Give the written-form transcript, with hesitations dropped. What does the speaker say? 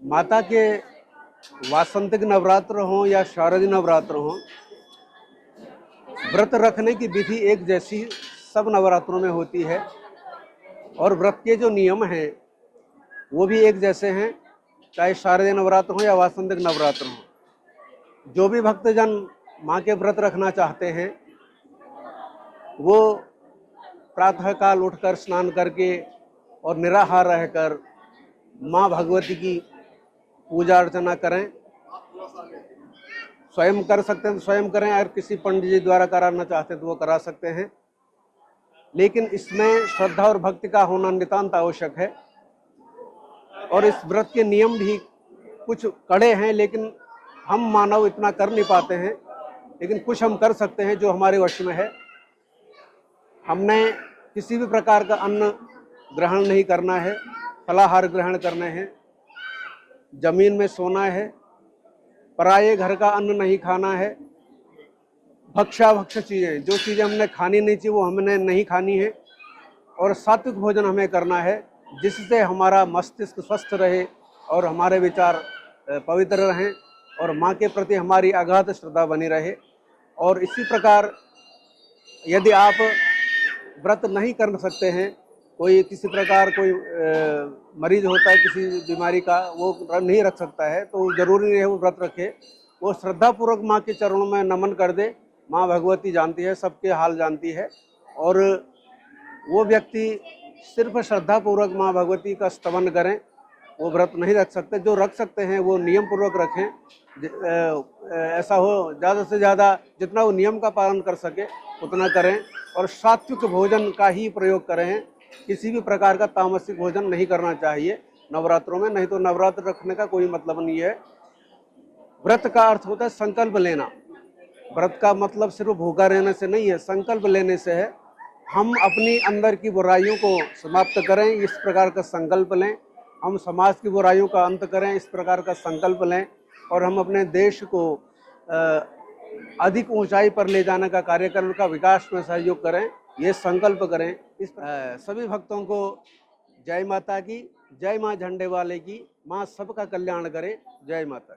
माता के वासंतिक नवरात्र हों या शारदीय नवरात्र हों, व्रत रखने की विधि एक जैसी सब नवरात्रों में होती है और व्रत के जो नियम हैं वो भी एक जैसे हैं, चाहे शारदीय नवरात्र हो या वासंतिक नवरात्र हो। जो भी भक्तजन माँ के व्रत रखना चाहते हैं वो प्रातःकाल उठकर स्नान करके और निराहार रहकर माँ भगवती की पूजा अर्चना करें। स्वयं कर सकते हैं तो स्वयं करें, अगर किसी पंडित जी द्वारा कराना चाहते हैं तो वो करा सकते हैं, लेकिन इसमें श्रद्धा और भक्ति का होना नितांत आवश्यक है। और इस व्रत के नियम भी कुछ कड़े हैं, लेकिन हम मानव इतना कर नहीं पाते हैं, लेकिन कुछ हम कर सकते हैं जो हमारे वश में है। हमने किसी भी प्रकार का अन्न ग्रहण नहीं करना है, फलाहार ग्रहण करने हैं, जमीन में सोना है, पराये घर का अन्न नहीं खाना है, भक्षाभक्ष चीज़ें, जो चीज़ें हमने खानी नहीं चाहिए वो हमने नहीं खानी है, और सात्विक भोजन हमें करना है जिससे हमारा मस्तिष्क स्वस्थ रहे और हमारे विचार पवित्र रहें और माँ के प्रति हमारी अगाध श्रद्धा बनी रहे। और इसी प्रकार यदि आप व्रत नहीं कर सकते हैं, कोई किसी प्रकार कोई मरीज होता है किसी बीमारी का, वो नहीं रख सकता है, तो ज़रूरी नहीं है वो व्रत रखे, वो श्रद्धापूर्वक माँ के चरणों में नमन कर दे। माँ भगवती जानती है, सबके हाल जानती है, और वो व्यक्ति सिर्फ श्रद्धापूर्वक माँ भगवती का स्तवन करें, वो व्रत नहीं रख सकते। जो रख सकते हैं वो नियम पूर्वक रखें, ऐसा हो ज़्यादा से ज़्यादा जितना वो नियम का पालन कर सके उतना करें, और सात्विक भोजन का ही प्रयोग करें। किसी भी प्रकार का तामसिक भोजन नहीं करना चाहिए नवरात्रों में, नहीं तो नवरात्र रखने का कोई मतलब नहीं है। व्रत का अर्थ होता है संकल्प लेना। व्रत का मतलब सिर्फ भूखा रहने से नहीं है, संकल्प लेने से है। हम अपनी अंदर की बुराइयों को समाप्त करें, इस प्रकार का संकल्प लें। हम समाज की बुराइयों का अंत करें, इस प्रकार का संकल्प लें। और हम अपने देश को अधिक ऊंचाई पर ले जाने का कार्यक्रम का विकास में सहयोग करें, ये संकल्प करें। इस सभी भक्तों को जय माता की, जय माँ झंडे वाले की। माँ सबका कल्याण करे। जय माता।